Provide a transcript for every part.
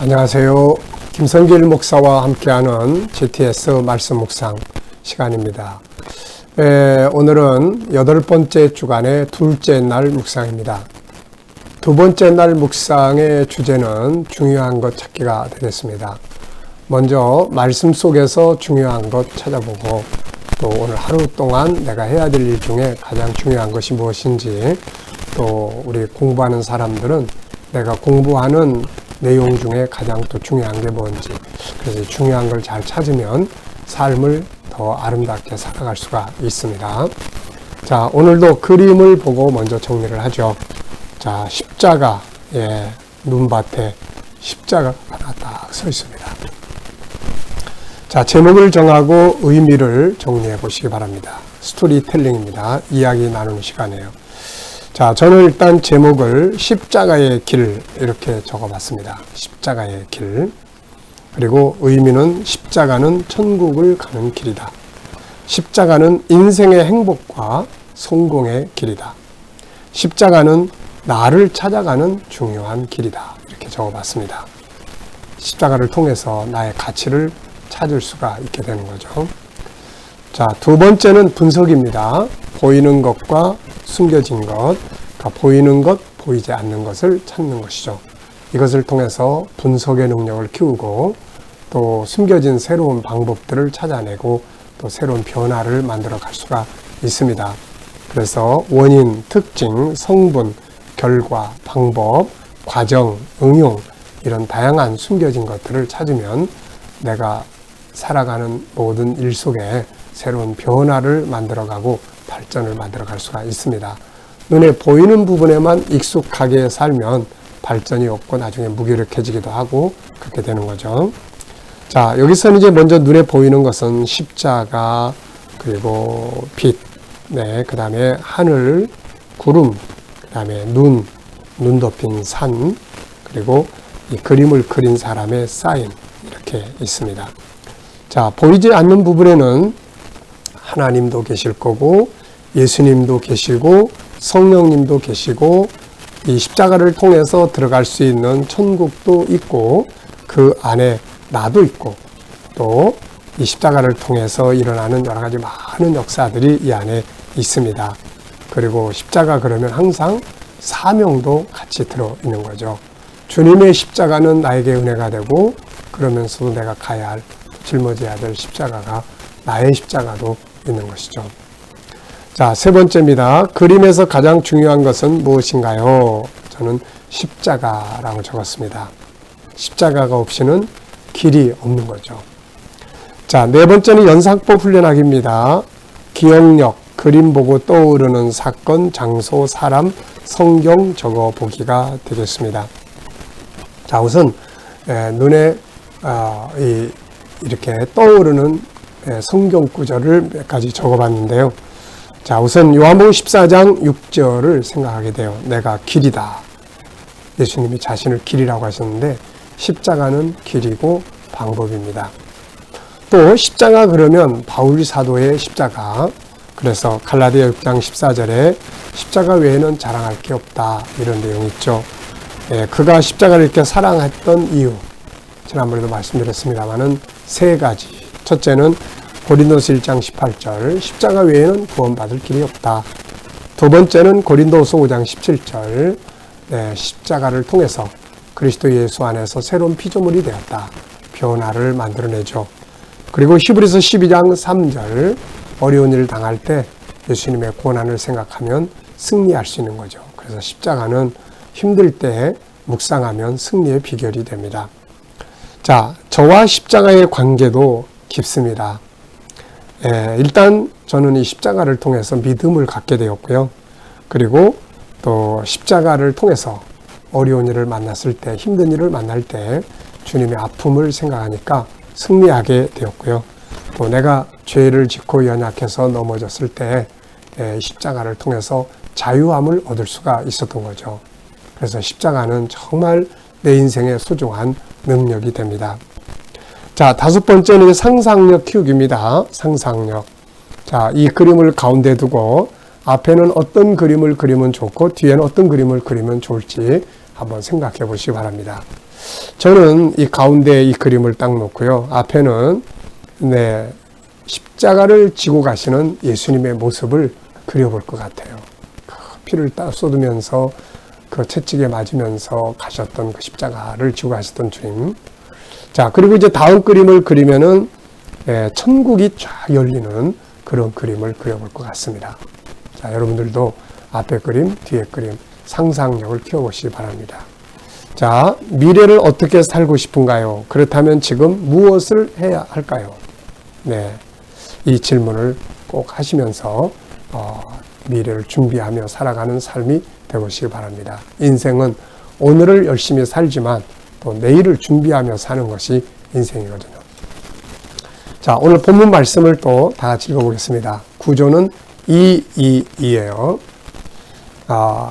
안녕하세요. 김성길 목사와 함께하는 GTS 말씀 묵상 시간입니다. 오늘은 8번째 주간의 둘째 날 묵상입니다. 두 번째 날 묵상의 주제는 중요한 것 찾기가 되겠습니다. 먼저 말씀 속에서 중요한 것 찾아보고 또 오늘 하루 동안 내가 해야 될 일 중에 가장 중요한 것이 무엇인지, 또 우리 공부하는 사람들은 내가 공부하는 내용 중에 가장 또 중요한 게 뭔지, 그래서 중요한 걸 잘 찾으면 삶을 더 아름답게 살아갈 수가 있습니다. 자, 오늘도 그림을 보고 먼저 정리를 하죠. 자, 십자가, 눈밭에 십자가가 하나 딱 서 있습니다. 자, 제목을 정하고 의미를 정리해 보시기 바랍니다. 스토리텔링입니다. 이야기 나누는 시간이에요. 자, 저는 일단 제목을 십자가의 길 이렇게 적어봤습니다. 십자가의 길. 그리고 의미는 십자가는 천국을 가는 길이다. 십자가는 인생의 행복과 성공의 길이다. 십자가는 나를 찾아가는 중요한 길이다. 이렇게 적어봤습니다. 십자가를 통해서 나의 가치를 찾을 수가 있게 되는 거죠. 자, 두 번째는 분석입니다. 보이는 것과 숨겨진 것, 그러니까 보이는 것, 보이지 않는 것을 찾는 것이죠. 이것을 통해서 분석의 능력을 키우고 또 숨겨진 새로운 방법들을 찾아내고 또 새로운 변화를 만들어 갈 수가 있습니다. 그래서 원인, 특징, 성분, 결과, 방법, 과정, 응용, 이런 다양한 숨겨진 것들을 찾으면 내가 살아가는 모든 일 속에 새로운 변화를 만들어가고 발전을 만들어갈 수가 있습니다. 눈에 보이는 부분에만 익숙하게 살면 발전이 없고 나중에 무기력해지기도 하고 그렇게 되는 거죠. 자, 여기서는 이제 먼저 눈에 보이는 것은 십자가, 그리고 빛, 그 다음에 하늘, 구름, 그 다음에 눈 덮인 산, 그리고 이 그림을 그린 사람의 사인, 이렇게 있습니다. 자, 보이지 않는 부분에는 하나님도 계실 거고 예수님도 계시고 성령님도 계시고 이 십자가를 통해서 들어갈 수 있는 천국도 있고 그 안에 나도 있고 또 이 십자가를 통해서 일어나는 여러 가지 많은 역사들이 이 안에 있습니다. 그리고 십자가 그러면 항상 사명도 같이 들어있는 거죠. 주님의 십자가는 나에게 은혜가 되고 그러면서도 내가 가야 할, 짊어져야 될 십자가가 나의 십자가도 있는 것이죠. 자, 세 번째입니다. 그림에서 가장 중요한 것은 무엇인가요? 저는 십자가라고 적었습니다. 십자가가 없이는 길이 없는 거죠. 자, 네 번째는 연상법 훈련하기입니다. 기억력, 그림 보고 떠오르는 사건, 장소, 사람, 성경 적어보기가 되겠습니다. 자, 우선 눈에 이렇게 떠오르는 성경 구절을 몇 가지 적어봤는데요. 자, 우선 요한복음 14장 6절을 생각하게 돼요. 내가 길이다. 예수님이 자신을 길이라고 하셨는데 십자가는 길이고 방법입니다. 또 십자가 그러면 바울 사도의 십자가, 그래서 갈라디아 6장 14절에 십자가 외에는 자랑할 게 없다, 이런 내용이 있죠. 그가 십자가를 이렇게 사랑했던 이유, 지난번에도 말씀드렸습니다만은 세 가지. 첫째는 고린도서 1장 18절, 십자가 외에는 구원받을 길이 없다. 두 번째는 고린도서 5장 17절, 십자가를 통해서 그리스도 예수 안에서 새로운 피조물이 되었다. 변화를 만들어내죠. 그리고 히브리서 12장 3절, 어려운 일을 당할 때 예수님의 고난을 생각하면 승리할 수 있는 거죠. 그래서 십자가는 힘들 때 묵상하면 승리의 비결이 됩니다. 자, 저와 십자가의 관계도 깊습니다. 일단 저는 이 십자가를 통해서 믿음을 갖게 되었고요. 그리고 또 십자가를 통해서 어려운 일을 만났을 때, 힘든 일을 만날 때 주님의 아픔을 생각하니까 승리하게 되었고요. 또 내가 죄를 짓고 연약해서 넘어졌을 때 십자가를 통해서 자유함을 얻을 수가 있었던 거죠. 그래서 십자가는 정말 내 인생의 소중한 능력이 됩니다. 자, 다섯 번째는 상상력 키우기입니다. 상상력. 자, 이 그림을 가운데 두고 앞에는 어떤 그림을 그리면 좋고 뒤에는 어떤 그림을 그리면 좋을지 한번 생각해 보시기 바랍니다. 저는 이 가운데 이 그림을 딱 놓고요. 앞에는 십자가를 지고 가시는 예수님의 모습을 그려볼 것 같아요. 피를 쏟으면서 그 채찍에 맞으면서 가셨던 그 십자가를 지고 가셨던 주님. 자, 그리고 이제 다음 그림을 그리면은 천국이 쫙 열리는 그런 그림을 그려볼 것 같습니다. 자, 여러분들도 앞에 그림, 뒤에 그림 상상력을 키워보시기 바랍니다. 자, 미래를 어떻게 살고 싶은가요? 그렇다면 지금 무엇을 해야 할까요? 네, 이 질문을 꼭 하시면서 미래를 준비하며 살아가는 삶이 되보시기 바랍니다. 인생은 오늘을 열심히 살지만 또 내일을 준비하며 사는 것이 인생이거든요. 자, 오늘 본문 말씀을 또 다 같이 읽어보겠습니다. 구조는 2:2예요.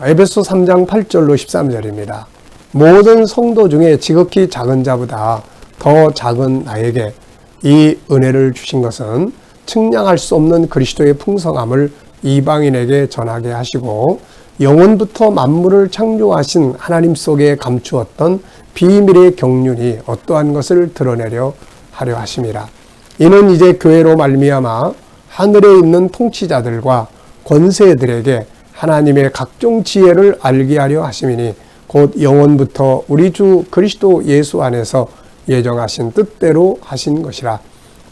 에베소 3장 8절로 13절입니다. 모든 성도 중에 지극히 작은 자보다 더 작은 나에게 이 은혜를 주신 것은 측량할 수 없는 그리스도의 풍성함을 이방인에게 전하게 하시고 영원부터 만물을 창조하신 하나님 속에 감추었던 비밀의 경륜이 어떠한 것을 드러내려 하려 하심이라. 이는 이제 교회로 말미암아 하늘에 있는 통치자들과 권세들에게 하나님의 각종 지혜를 알게 하려 하심이니 곧 영원부터 우리 주 그리스도 예수 안에서 예정하신 뜻대로 하신 것이라.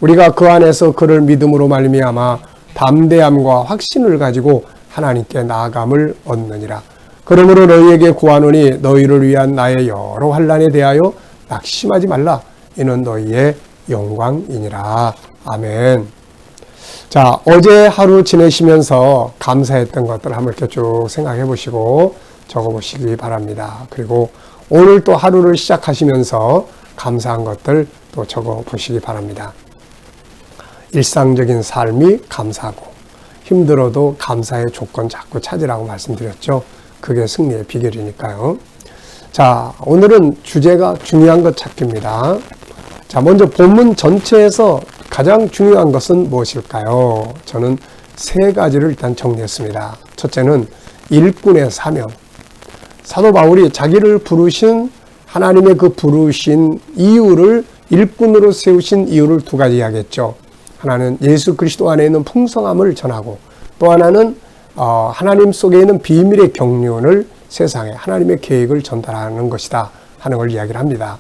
우리가 그 안에서 그를 믿음으로 말미암아 담대함과 확신을 가지고 하나님께 나아감을 얻느니라. 그러므로 너희에게 구하노니 너희를 위한 나의 여러 환난에 대하여 낙심하지 말라. 이는 너희의 영광이니라. 아멘. 자, 어제 하루 지내시면서 감사했던 것들 한번 이렇게 쭉 생각해 보시고 적어 보시기 바랍니다. 그리고 오늘 또 하루를 시작하시면서 감사한 것들 또 적어 보시기 바랍니다. 일상적인 삶이 감사하고 힘들어도 감사의 조건 자꾸 찾으라고 말씀드렸죠. 그게 승리의 비결이니까요. 자, 오늘은 주제가 중요한 것 찾기입니다. 자, 먼저 본문 전체에서 가장 중요한 것은 무엇일까요? 저는 세 가지를 일단 정리했습니다. 첫째는 일꾼의 사명. 사도 바울이 자기를 부르신 하나님의 그 부르신 이유를 일꾼으로 세우신 이유를 두 가지 이야기했죠. 하나는 예수 그리스도 안에 있는 풍성함을 전하고 또 하나는 하나님 속에 있는 비밀의 경륜을 세상에 하나님의 계획을 전달하는 것이다 하는 걸 이야기를 합니다.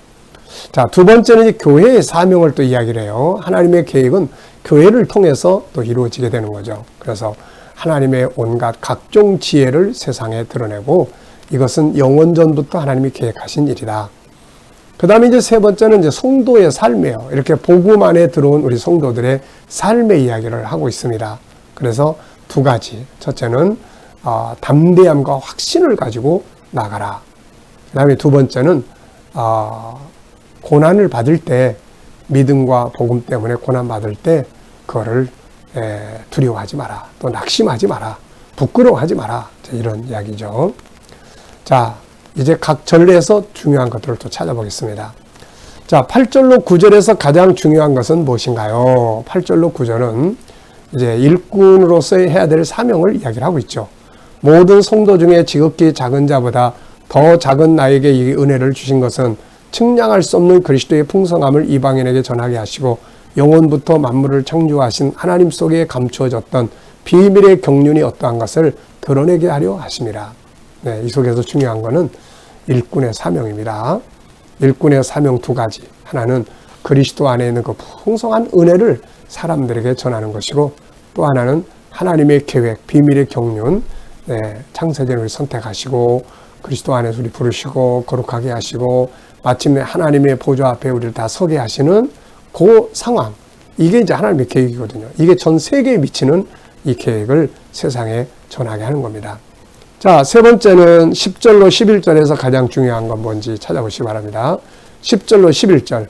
자, 두 번째는 이제 교회의 사명을 또 이야기를 해요. 하나님의 계획은 교회를 통해서 또 이루어지게 되는 거죠. 그래서 하나님의 온갖 각종 지혜를 세상에 드러내고 이것은 영원전부터 하나님이 계획하신 일이다. 그 다음에 이제 세 번째는 이제 성도의 삶이에요. 이렇게 복음 안에 들어온 우리 성도들의 삶의 이야기를 하고 있습니다. 그래서 두 가지. 첫째는 담대함과 확신을 가지고 나가라. 그 다음에 두 번째는 고난을 받을 때 믿음과 복음 때문에 고난 받을 때 그거를 두려워하지 마라. 또 낙심하지 마라. 부끄러워하지 마라. 이런 이야기죠. 자, 이제 각 전례에서 중요한 것들을 또 찾아보겠습니다. 자, 8절로 9절에서 가장 중요한 것은 무엇인가요? 8절로 9절은 이제 일꾼으로서의 해야 될 사명을 이야기를 하고 있죠. 모든 성도 중에 지극히 작은 자보다 더 작은 나에게 이 은혜를 주신 것은 측량할 수 없는 그리스도의 풍성함을 이방인에게 전하게 하시고 영원부터 만물을 창조하신 하나님 속에 감추어졌던 비밀의 경륜이 어떠한 것을 드러내게 하려 하심이라. 네, 이 속에서 중요한 것은 일꾼의 사명입니다. 일꾼의 사명 두 가지. 하나는 그리스도 안에 있는 그 풍성한 은혜를 사람들에게 전하는 것이고 또 하나는 하나님의 계획, 비밀의 경륜, 창세전을 선택하시고 그리스도 안에서 우리 부르시고 거룩하게 하시고 마침내 하나님의 보좌 앞에 우리를 다 서게 하시는 그 상황. 이게 이제 하나님의 계획이거든요. 이게 전 세계에 미치는 이 계획을 세상에 전하게 하는 겁니다. 자, 세 번째는 10절로 11절에서 가장 중요한 건 뭔지 찾아보시기 바랍니다. 10절로 11절.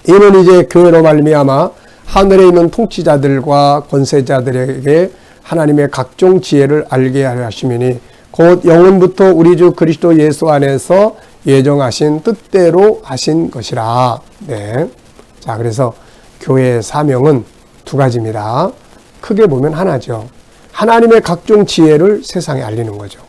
이는 이제 교회로 말미암아 하늘에 있는 통치자들과 권세자들에게 하나님의 각종 지혜를 알게 하려 하심이니 곧 영원부터 우리 주 그리스도 예수 안에서 예정하신 뜻대로 하신 것이라. 네. 자, 그래서 교회의 사명은 두 가지입니다. 크게 보면 하나죠. 하나님의 각종 지혜를 세상에 알리는 거죠.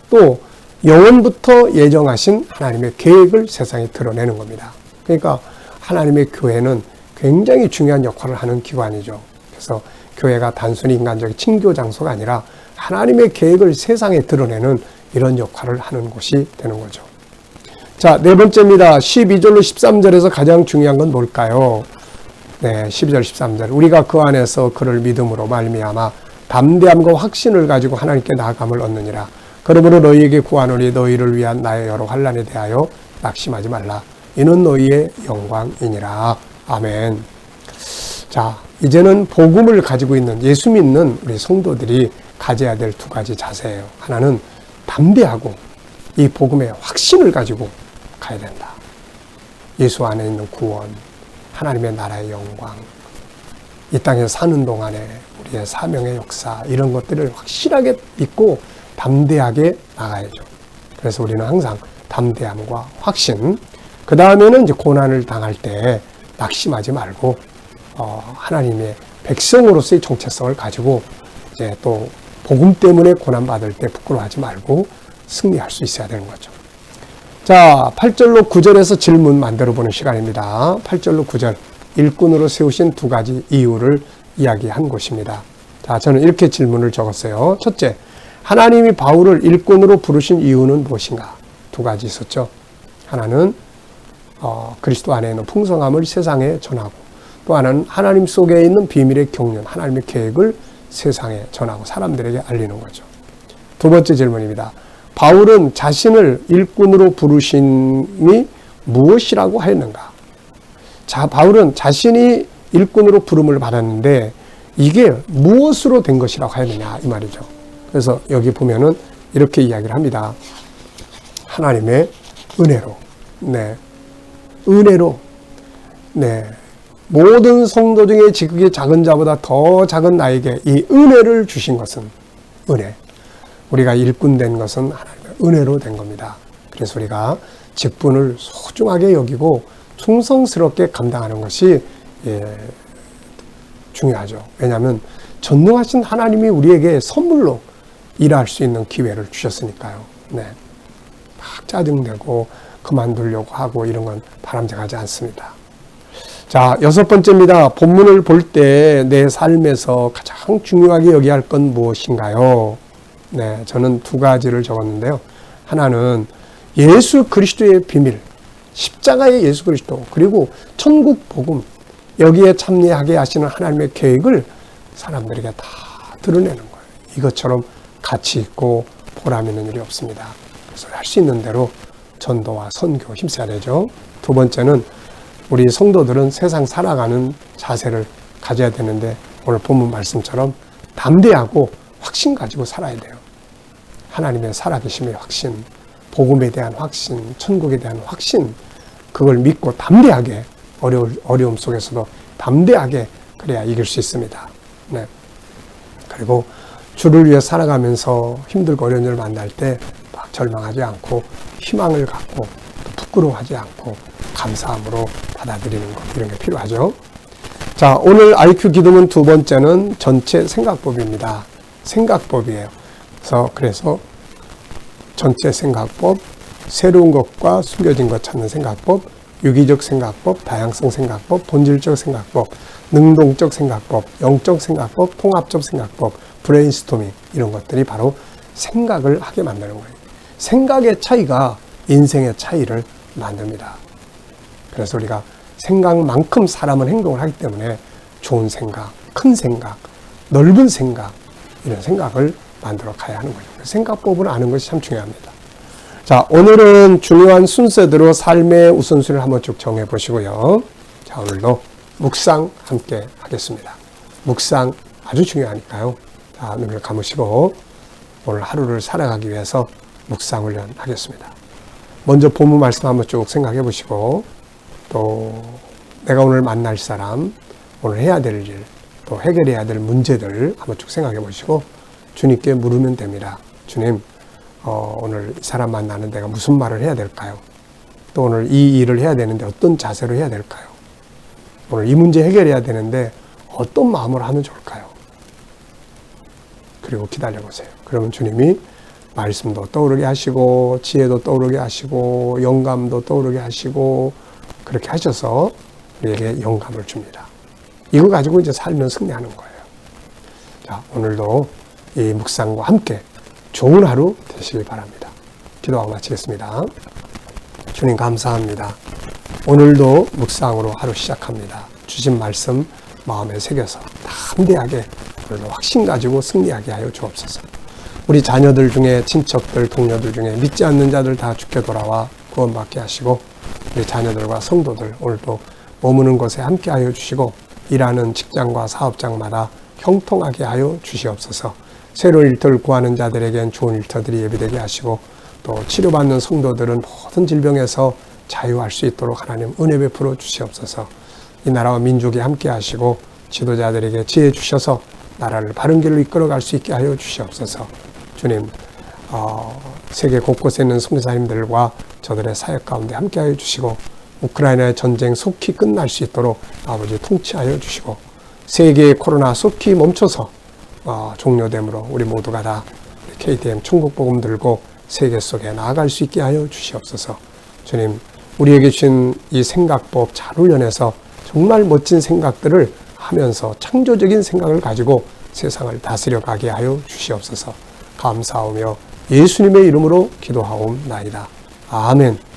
또 영원부터 예정하신 하나님의 계획을 세상에 드러내는 겁니다. 그러니까 하나님의 교회는 굉장히 중요한 역할을 하는 기관이죠. 그래서 교회가 단순히 인간적인 친교 장소가 아니라 하나님의 계획을 세상에 드러내는 이런 역할을 하는 곳이 되는 거죠. 자, 네 번째입니다. 12절로 13절에서 가장 중요한 건 뭘까요? 네, 12절, 13절. 우리가 그 안에서 그를 믿음으로 말미암아 담대함과 확신을 가지고 하나님께 나아감을 얻느니라. 그러므로 너희에게 구하노니 너희를 위한 나의 여러 환난에 대하여 낙심하지 말라. 이는 너희의 영광이니라. 아멘. 자, 이제는 복음을 가지고 있는 예수 믿는 우리 성도들이 가져야 될 두 가지 자세예요. 하나는 담대하고 이 복음의 확신을 가지고 가야 된다. 예수 안에 있는 구원, 하나님의 나라의 영광, 이 땅에 사는 동안에 우리의 사명의 역사, 이런 것들을 확실하게 믿고 담대하게 나가야죠. 그래서 우리는 항상 담대함과 확신, 그 다음에는 이제 고난을 당할 때 낙심하지 말고 하나님의 백성으로서의 정체성을 가지고 이제 또 복음 때문에 고난 받을 때 부끄러워하지 말고 승리할 수 있어야 되는 거죠. 자, 8절로 9절에서 질문 만들어 보는 시간입니다. 8절로 9절, 일꾼으로 세우신 두 가지 이유를 이야기한 곳입니다. 자, 저는 이렇게 질문을 적었어요. 첫째, 하나님이 바울을 일꾼으로 부르신 이유는 무엇인가? 두 가지 있었죠. 하나는 그리스도 안에 있는 풍성함을 세상에 전하고, 또 하나는 하나님 속에 있는 비밀의 경륜, 하나님의 계획을 세상에 전하고 사람들에게 알리는 거죠. 두 번째 질문입니다. 바울은 자신을 일꾼으로 부르심이 무엇이라고 하였는가? 자, 바울은 자신이 일꾼으로 부름을 받았는데 이게 무엇으로 된 것이라고 하였느냐, 이 말이죠. 그래서 여기 보면은 이렇게 이야기를 합니다. 하나님의 은혜로, 네, 은혜로, 네, 모든 성도 중에 지극히 작은 자보다 더 작은 나에게 이 은혜를 주신 것은 은혜. 우리가 일꾼 된 것은 하나님의 은혜로 된 겁니다. 그래서 우리가 직분을 소중하게 여기고 충성스럽게 감당하는 것이 중요하죠. 왜냐하면 전능하신 하나님이 우리에게 선물로 일할 수 있는 기회를 주셨으니까요. 네, 막 짜증내고 그만두려고 하고 이런 건 바람직하지 않습니다. 자, 여섯 번째입니다. 본문을 볼 때 내 삶에서 가장 중요하게 여겨야 할 건 무엇인가요? 네, 저는 두 가지를 적었는데요. 하나는 예수 그리스도의 비밀, 십자가의 예수 그리스도, 그리고 천국 복음, 여기에 참여하게 하시는 하나님의 계획을 사람들에게 다 드러내는 거예요. 이것처럼 가치 있고 보람 있는 일이 없습니다. 그래서 할 수 있는 대로 전도와 선교 힘써야 되죠. 두 번째는 우리 성도들은 세상 살아가는 자세를 가져야 되는데 오늘 본문 말씀처럼 담대하고 확신 가지고 살아야 돼요. 하나님의 살아계심의 확신, 복음에 대한 확신, 천국에 대한 확신, 그걸 믿고 담대하게 어려움 속에서도 담대하게 그래야 이길 수 있습니다. 네. 그리고 주를 위해 살아가면서 힘들고 어려운 일을 만날 때 막 절망하지 않고 희망을 갖고 또 부끄러워하지 않고 감사함으로 받아들이는 것, 이런 게 필요하죠. 자, 오늘 IQ 기도문 두 번째는 전체 생각법입니다. 생각법이에요. 그래서 전체 생각법, 새로운 것과 숨겨진 것 찾는 생각법, 유기적 생각법, 다양성 생각법, 본질적 생각법, 능동적 생각법, 영적 생각법, 통합적 생각법, 브레인스토밍, 이런 것들이 바로 생각을 하게 만드는 거예요. 생각의 차이가 인생의 차이를 만듭니다. 그래서 우리가 생각만큼 사람은 행동을 하기 때문에 좋은 생각, 큰 생각, 넓은 생각, 이런 생각을 만들어 가야 하는 거죠. 생각법을 아는 것이 참 중요합니다. 자, 오늘은 중요한 순서대로 삶의 우선순위를 한번 쭉 정해 보시고요. 자, 오늘도 묵상 함께 하겠습니다. 묵상 아주 중요하니까요. 자, 눈을 감으시고 오늘 하루를 살아가기 위해서 묵상 훈련 하겠습니다. 먼저 본문 말씀 한번 쭉 생각해 보시고, 또 내가 오늘 만날 사람, 오늘 해야 될 일, 또 해결해야 될 문제들 한번 쭉 생각해 보시고 주님께 물으면 됩니다. 주님, 오늘 이 사람 만나는 내가 무슨 말을 해야 될까요? 또 오늘 이 일을 해야 되는데 어떤 자세로 해야 될까요? 오늘 이 문제 해결해야 되는데 어떤 마음으로 하면 좋을까요? 그리고 기다려 보세요. 그러면 주님이 말씀도 떠오르게 하시고 지혜도 떠오르게 하시고 영감도 떠오르게 하시고 그렇게 하셔서 우리에게 영감을 줍니다. 이거 가지고 이제 살면 승리하는 거예요. 자, 오늘도 이 묵상과 함께 좋은 하루 되시길 바랍니다. 기도하고 마치겠습니다. 주님 감사합니다. 오늘도 묵상으로 하루 시작합니다. 주신 말씀 마음에 새겨서 담대하게 오늘도 확신 가지고 승리하게 하여 주옵소서. 우리 자녀들 중에 친척들, 동료들 중에 믿지 않는 자들 다 주께 돌아와 구원받게 하시고 우리 자녀들과 성도들 오늘도 머무는 곳에 함께 하여 주시고 일하는 직장과 사업장마다 형통하게 하여 주시옵소서. 새로운 일터를 구하는 자들에겐 좋은 일터들이 예비되게 하시고 또 치료받는 성도들은 모든 질병에서 자유할 수 있도록 하나님 은혜 베풀어 주시옵소서. 이 나라와 민족이 함께 하시고 지도자들에게 지혜 주셔서 나라를 바른 길로 이끌어갈 수 있게 하여 주시옵소서. 주님, 세계 곳곳에 있는 선교사님들과 저들의 사역 가운데 함께하여 주시고 우크라이나의 전쟁 속히 끝날 수 있도록 아버지 통치하여 주시고 세계의 코로나 속히 멈춰서 종료됨으로 우리 모두가 다 KTM 천국복음 들고 세계 속에 나아갈 수 있게 하여 주시옵소서. 주님, 우리에게 주신 이 생각법 잘 훈련해서 정말 멋진 생각들을 하면서 창조적인 생각을 가지고 세상을 다스려 가게 하여 주시옵소서. 감사하며 예수님의 이름으로 기도하옵나이다. 아멘.